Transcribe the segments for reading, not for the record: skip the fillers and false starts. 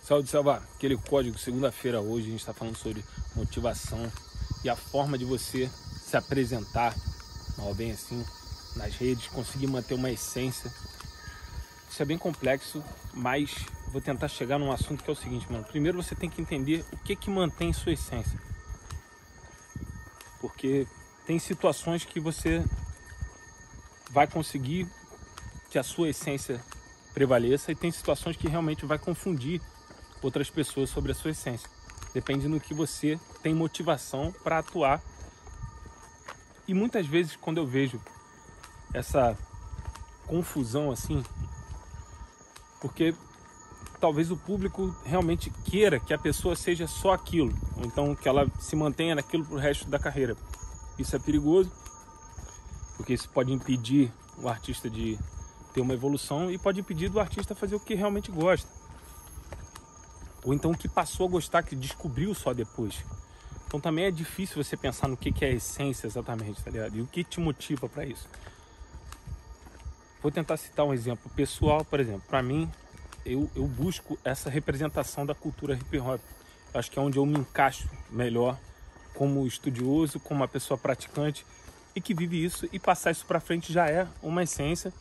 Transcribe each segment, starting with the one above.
Salve, salva! Aquele código, segunda-feira hoje, a gente está falando sobre motivação e a forma de você se apresentar, mal bem assim, nas redes, conseguir manter uma essência. Isso é bem complexo, mas vou tentar chegar num assunto que é o seguinte, mano. Primeiro você tem que entender o que mantém sua essência. Porque tem situações que você vai conseguir que a sua essência prevaleça e tem situações que realmente vai confundir outras pessoas sobre a sua essência. Depende do que você tem motivação para atuar. E muitas vezes quando eu vejo essa confusão assim, porque talvez o público realmente queira que a pessoa seja só aquilo, ou então que ela se mantenha naquilo pro resto da carreira. Isso é perigoso, porque isso pode impedir o artista de ter uma evolução e pode impedir do artista fazer o que realmente gosta. Ou então o que passou a gostar, que descobriu só depois. Então também é difícil você pensar no que é a essência exatamente, tá ligado? E o que te motiva para isso. Vou tentar citar um exemplo pessoal, por exemplo. Para mim, eu busco essa representação da cultura hip hop. Acho que é onde eu me encaixo melhor como estudioso, como uma pessoa praticante e que vive isso, e passar isso para frente já é uma essência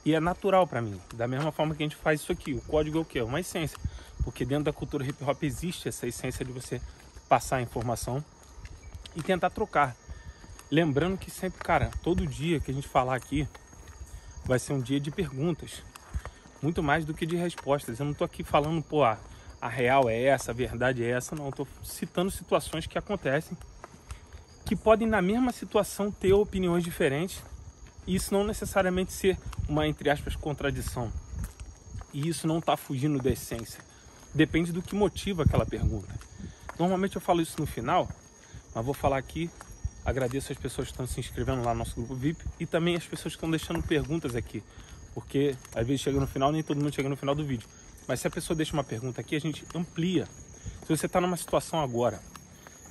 e é natural para mim. Da mesma forma que a gente faz isso aqui, o código é o quê? É uma essência. Porque dentro da cultura hip hop existe essa essência de você passar a informação e tentar trocar. Lembrando que sempre, cara, todo dia que a gente falar aqui vai ser um dia de perguntas. Muito mais do que de respostas. Eu não tô aqui falando, pô, a real é essa, a verdade é essa. Não, eu tô citando situações que acontecem que podem, na mesma situação, ter opiniões diferentes. E isso não necessariamente ser uma, entre aspas, contradição. E isso não tá fugindo da essência. Depende do que motiva aquela pergunta. Normalmente eu falo isso no final, mas vou falar aqui. Agradeço as pessoas que estão se inscrevendo lá no nosso grupo VIP e também as pessoas que estão deixando perguntas aqui. Porque às vezes chega no final, nem todo mundo chega no final do vídeo. Mas se a pessoa deixa uma pergunta aqui, a gente amplia. Se você está numa situação agora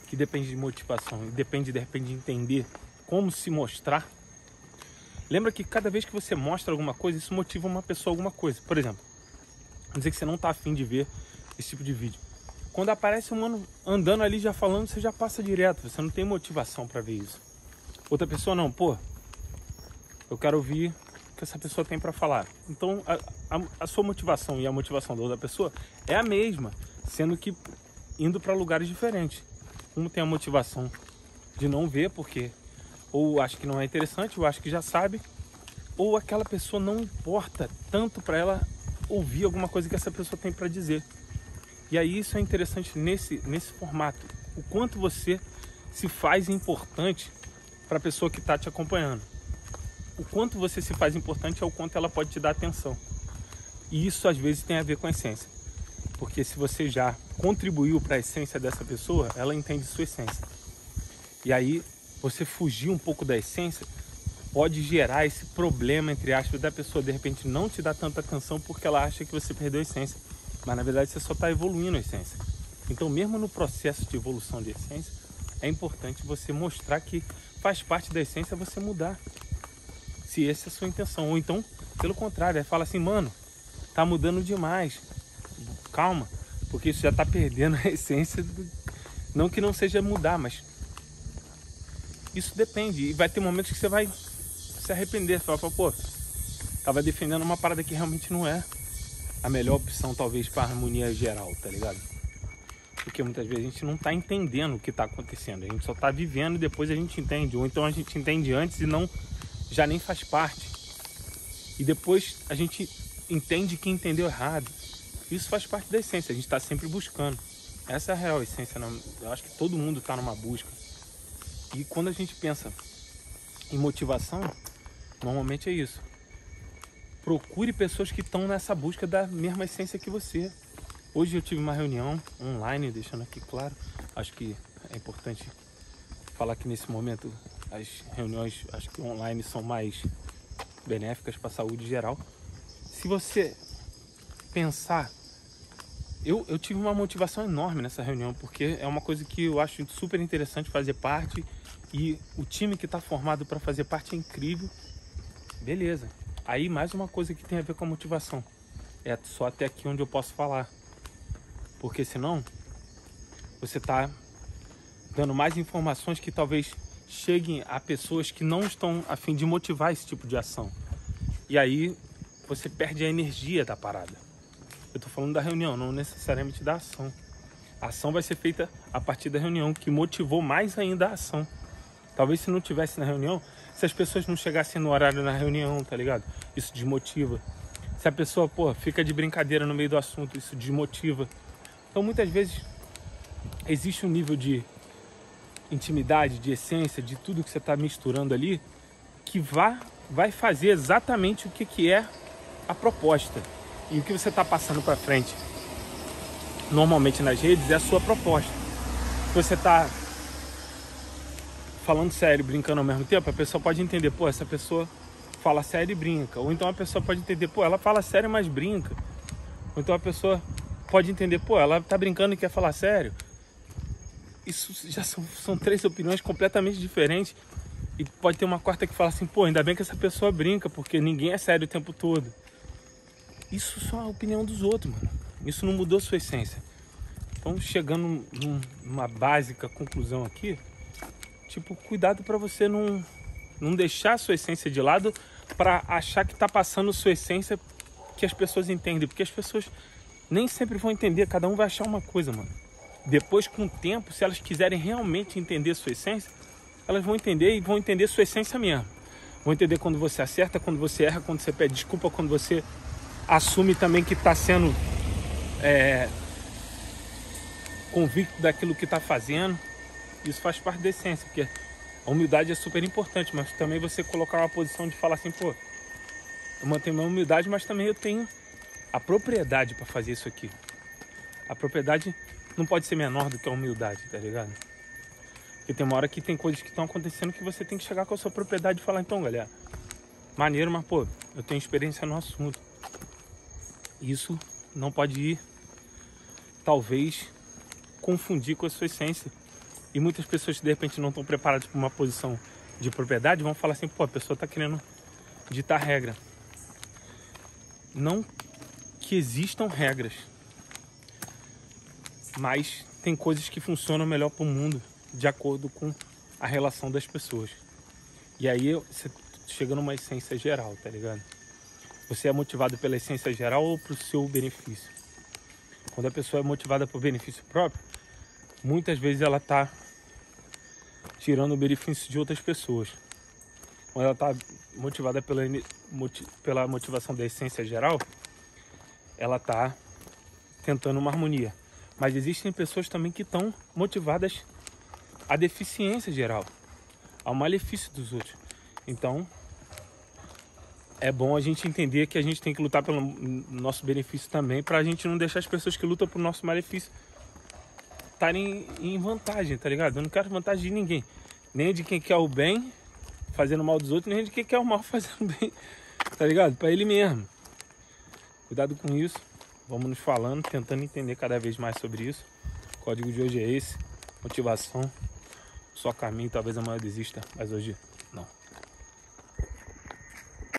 que depende de motivação e depende de repente de entender como se mostrar, lembra que cada vez que você mostra alguma coisa, isso motiva uma pessoa a alguma coisa. Por exemplo, vamos dizer que você não está afim de ver esse tipo de vídeo. Quando aparece um mano andando ali já falando, você já passa direto. Você não tem motivação para ver isso. Outra pessoa não, pô, eu quero ouvir o que essa pessoa tem para falar. Então a sua motivação e a motivação da outra pessoa é a mesma, sendo que indo para lugares diferentes. Um tem a motivação de não ver porque ou acha que não é interessante, ou acha que já sabe, ou aquela pessoa não importa tanto para ela ouvir alguma coisa que essa pessoa tem para dizer. E aí isso é interessante nesse formato. O quanto você se faz importante para a pessoa que está te acompanhando. O quanto você se faz importante é o quanto ela pode te dar atenção. E isso às vezes tem a ver com a essência. Porque se você já contribuiu para a essência dessa pessoa, ela entende sua essência. E aí você fugir um pouco da essência pode gerar esse problema, entre aspas, da pessoa de repente não te dar tanta atenção porque ela acha que você perdeu a essência. Mas na verdade você só está evoluindo a essência. Então mesmo no processo de evolução de essência, é importante você mostrar que faz parte da essência você mudar. Se essa é a sua intenção. Ou então, pelo contrário, fala assim, mano, tá mudando demais. Calma, porque isso já tá perdendo a essência. Não que não seja mudar, mas isso depende. E vai ter momentos que você vai se arrepender. Você vai falar, pô, tava defendendo uma parada que realmente não é a melhor opção, talvez, para a harmonia geral, tá ligado? Porque muitas vezes a gente não tá entendendo o que tá acontecendo. A gente só tá vivendo e depois a gente entende. Ou então a gente entende antes e não, já nem faz parte. E depois a gente entende que entendeu errado. Isso faz parte da essência. A gente tá sempre buscando. Essa é a real essência. Eu acho que todo mundo tá numa busca. E quando a gente pensa em motivação, normalmente é isso. Procure pessoas que estão nessa busca da mesma essência que você. Hoje eu tive uma reunião online, deixando aqui claro. Acho que é importante falar que nesse momento as reuniões, acho que online, são mais benéficas para a saúde geral. Se você pensar, eu tive uma motivação enorme nessa reunião, porque é uma coisa que eu acho super interessante fazer parte e o time que está formado para fazer parte é incrível. Beleza. Aí mais uma coisa que tem a ver com a motivação. É só até aqui onde eu posso falar. Porque senão você está dando mais informações que talvez cheguem a pessoas que não estão a fim de motivar esse tipo de ação. E aí você perde a energia da parada. Eu estou falando da reunião, não necessariamente da ação. A ação vai ser feita a partir da reunião, que motivou mais ainda a ação. Talvez se não tivesse na reunião, se as pessoas não chegassem no horário na reunião, tá ligado? Isso desmotiva. Se a pessoa, fica de brincadeira no meio do assunto, isso desmotiva. Então muitas vezes existe um nível de intimidade, de essência, de tudo que você está misturando ali, que vai fazer exatamente o que é a proposta. E o que você está passando para frente, normalmente nas redes, é a sua proposta. Se você está falando sério, brincando ao mesmo tempo, a pessoa pode entender, essa pessoa fala sério e brinca. Ou então a pessoa pode entender, ela fala sério, mas brinca. Ou então a pessoa pode entender, ela tá brincando e quer falar sério. Isso já são três opiniões completamente diferentes. E pode ter uma quarta que fala assim, ainda bem que essa pessoa brinca, porque ninguém é sério o tempo todo. Isso só é a opinião dos outros, mano. Isso não mudou sua essência. Então, chegando numa básica conclusão aqui, cuidado para você não deixar a sua essência de lado para achar que tá passando sua essência que as pessoas entendem. Porque as pessoas nem sempre vão entender, cada um vai achar uma coisa, mano. Depois, com o tempo, se elas quiserem realmente entender sua essência, elas vão entender e vão entender sua essência mesmo. Vão entender quando você acerta, quando você erra, quando você pede desculpa, quando você assume também que está sendo convicto daquilo que está fazendo. Isso faz parte da essência, porque a humildade é super importante, mas também você colocar uma posição de falar assim, eu mantenho minha humildade, mas também eu tenho a propriedade para fazer isso aqui. A propriedade não pode ser menor do que a humildade, tá ligado? Porque tem uma hora que tem coisas que estão acontecendo que você tem que chegar com a sua propriedade e falar, então, galera, maneiro, mas, eu tenho experiência no assunto. Isso não pode ir, talvez, confundir com a sua essência. E muitas pessoas que, de repente, não estão preparadas para uma posição de propriedade vão falar assim, a pessoa está querendo ditar regra. Não que existam regras, mas tem coisas que funcionam melhor para o mundo de acordo com a relação das pessoas. E aí você chega numa essência geral, tá ligado? Você é motivado pela essência geral ou pro seu benefício? Quando a pessoa é motivada por benefício próprio, muitas vezes ela tá tirando o benefício de outras pessoas. Quando ela tá motivada pela motivação da essência geral, ela tá tentando uma harmonia. Mas existem pessoas também que estão motivadas à deficiência geral, ao malefício dos outros. Então, é bom a gente entender que a gente tem que lutar pelo nosso benefício também, para a gente não deixar as pessoas que lutam pelo nosso malefício estarem em vantagem, tá ligado? Eu não quero vantagem de ninguém, nem de quem quer o bem fazendo mal dos outros, nem de quem quer o mal fazendo bem, tá ligado? Para ele mesmo. Cuidado com isso. Vamos nos falando, tentando entender cada vez mais sobre isso. O código de hoje é esse: motivação, só caminho, talvez amanhã eu desista, mas hoje